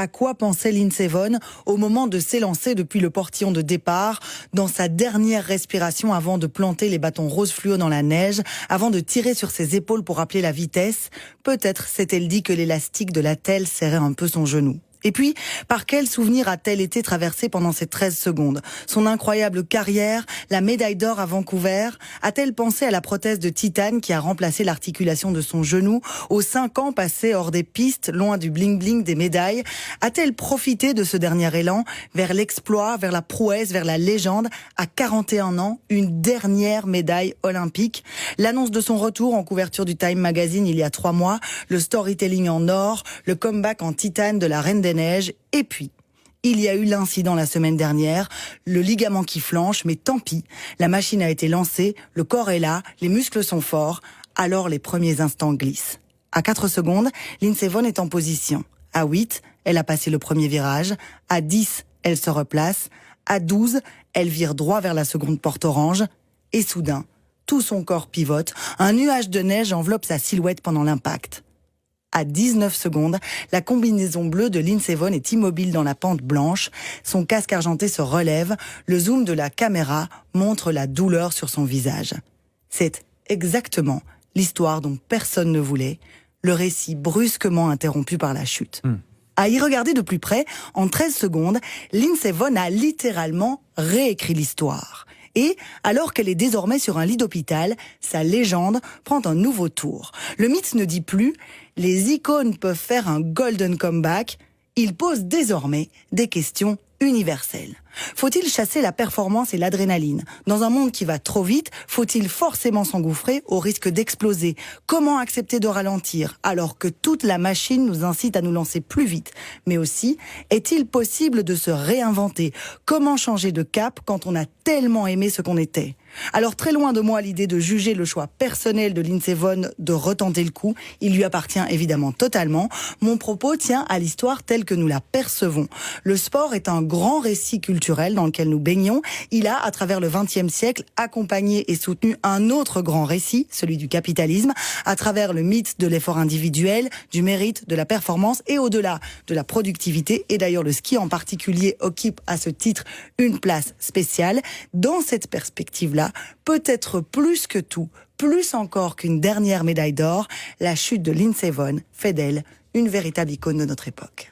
À quoi pensait Lindsey Vonn au moment de s'élancer depuis le portillon de départ, dans sa dernière respiration avant de planter les bâtons roses fluo dans la neige, avant de tirer sur ses épaules pour rappeler la vitesse? Peut-être s'est-elle dit que l'élastique de l'attelle serrait un peu son genou. Et puis, par quel souvenir a-t-elle été traversée pendant ces 13 secondes? Son incroyable carrière, la médaille d'or à Vancouver? A-t-elle pensé à la prothèse de titane qui a remplacé l'articulation de son genou, aux 5 ans passés hors des pistes, loin du bling-bling des médailles? A-t-elle profité de ce dernier élan vers l'exploit, vers la prouesse, vers la légende? À 41 ans, une dernière médaille olympique. L'annonce de son retour en couverture du Time Magazine il y a 3 mois, le storytelling en or, le comeback en titane de la Reine des Neiges, et puis il y a eu l'incident la semaine dernière, le ligament qui flanche, mais tant pis, la machine a été lancée, le corps est là, les muscles sont forts, alors les premiers instants glissent. À 4 secondes, Lindsey Vonn est en position. À 8, elle a passé le premier virage. À 10, elle se replace. À 12, elle vire droit vers la seconde porte orange. Et soudain, tout son corps pivote, un nuage de neige enveloppe sa silhouette pendant l'impact. À 19 secondes, la combinaison bleue de Lindsey Vonn est immobile dans la pente blanche. Son casque argenté se relève. Le zoom de la caméra montre la douleur sur son visage. C'est exactement l'histoire dont personne ne voulait. Le récit brusquement interrompu par la chute. À y regarder de plus près, en 13 secondes, Lindsey Vonn a littéralement réécrit l'histoire. Et, alors qu'elle est désormais sur un lit d'hôpital, sa légende prend un nouveau tour. Le mythe ne dit plus « les icônes peuvent faire un golden comeback », il pose désormais des questions universelles. Faut-il chasser la performance et l'adrénaline? Dans un monde qui va trop vite, faut-il forcément s'engouffrer au risque d'exploser? Comment accepter de ralentir alors que toute la machine nous incite à nous lancer plus vite? Mais aussi, est-il possible de se réinventer? Comment changer de cap quand on a tellement aimé ce qu'on était? Alors très loin de moi l'idée de juger le choix personnel de Lindsey Vonn de retenter le coup, il lui appartient évidemment totalement. Mon propos tient à l'histoire telle que nous la percevons. Le sport est un grand récit culturel dans lequel nous baignons. Il a, à travers le XXe siècle, accompagné et soutenu un autre grand récit, celui du capitalisme, à travers le mythe de l'effort individuel, du mérite, de la performance et au-delà de la productivité. Et d'ailleurs, le ski en particulier occupe à ce titre une place spéciale. Dans cette perspective-là, peut-être plus que tout, plus encore qu'une dernière médaille d'or, la chute de Lindsey Vonn fait d'elle une véritable icône de notre époque.